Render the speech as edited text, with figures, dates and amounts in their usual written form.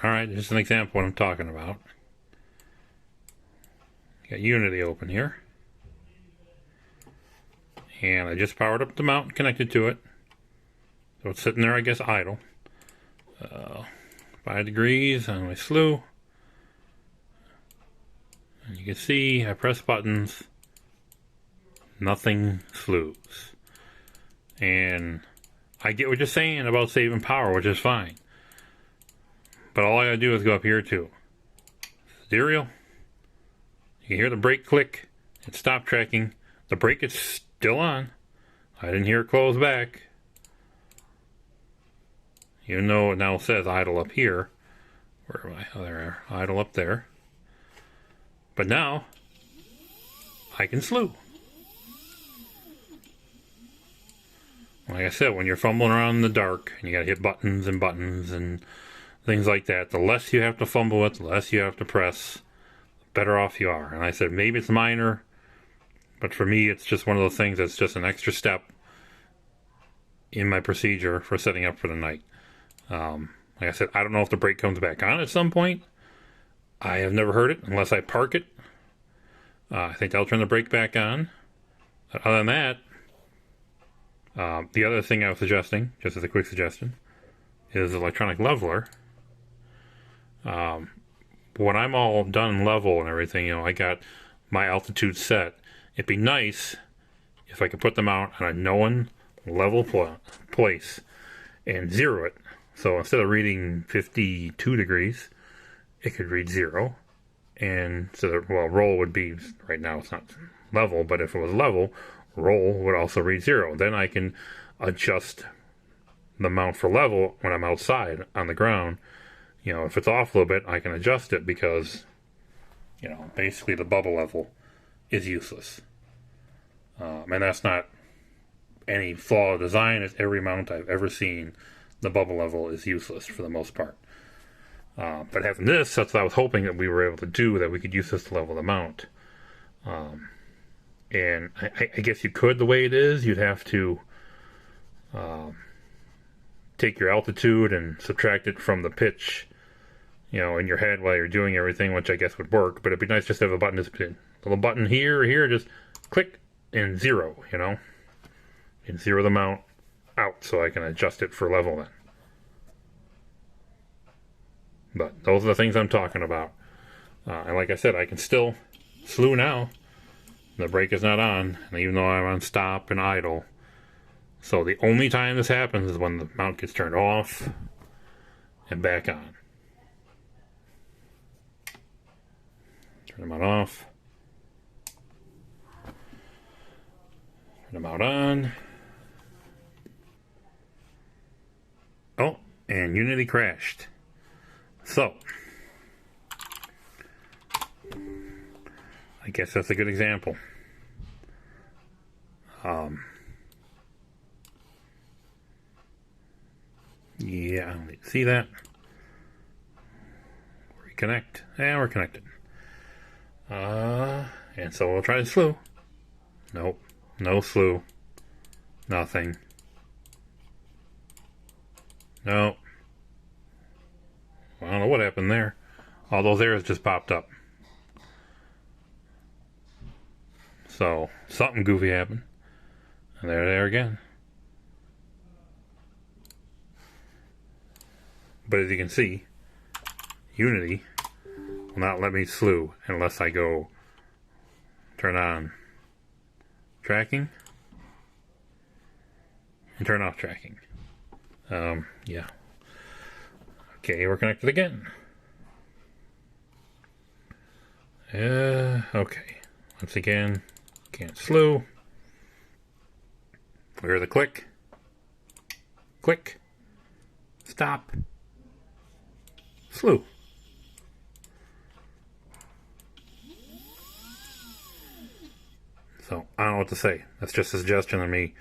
Alright, just an example of what I'm talking about. Got Unity open here. And I just powered up the mount and connected to it. So it's sitting there, I guess, idle. 5 degrees on my slew. And you can see I press buttons. Nothing slews. And I get what you're saying about saving power, which is fine. But all I gotta do is go up here to serial. You can hear the brake click. It stopped tracking. The brake is still on. I didn't hear it close back. Even though it now says idle up here. Where am I? Oh, there, idle up there. But now, I can slew. Like I said, when you're fumbling around in the dark, and you gotta hit buttons and things like that, the less you have to fumble with, the less you have to press, the better off you are. And I said, maybe it's minor, but for me, it's just one of those things that's just an extra step in my procedure for setting up for the night. Like I said, I don't know if the brake comes back on at some point. I have never heard it unless I park it. I think I'll turn the brake back on. But other than that, the other thing I was suggesting, just as a quick suggestion, is electronic leveler. When I'm all done level and everything, you know, I got my altitude set. It'd be nice if I could put them out on a known level place and zero it. So instead of reading 52 degrees, it could read 0. And so, roll would be, right now it's not level, but if it was level, roll would also read 0. Then I can adjust the mount for level when I'm outside on the ground. You know, if it's off a little bit, I can adjust it because, you know, basically the bubble level is useless. And that's not any flaw of design. It's every mount I've ever seen. The bubble level is useless for the most part. But having this, that's what I was hoping that we were able to do, that we could use this to level the mount. And I guess you could the way it is. You'd have to take your altitude and subtract it from the pitch, you know, in your head while you're doing everything, which I guess would work. But it'd be nice just to have a button, a little button here or here, just click and 0, you know, and 0 the mount out so I can adjust it for level then. But those are the things I'm talking about. And like I said, I can still slew now. The brake is not on, and even though I'm on stop and idle. So the only time this happens is when the mount gets turned off and back on. Turn the mount off. Turn the mount on. Oh, and Unity crashed. So, I guess that's a good example. Yeah, see that? Reconnect. And we're connected. And so we'll try to slew. Nope. No slew. Nothing. Nope. I don't know what happened there. All those errors just popped up. So, something goofy happened. And there they are again. But as you can see, Unity will not let me slew unless I go turn on tracking and turn off tracking. Yeah. Okay, we're connected again. Okay. Once again, can't slew. Clear the click. Click. Stop. Slew. So, I don't know what to say. That's just a suggestion of me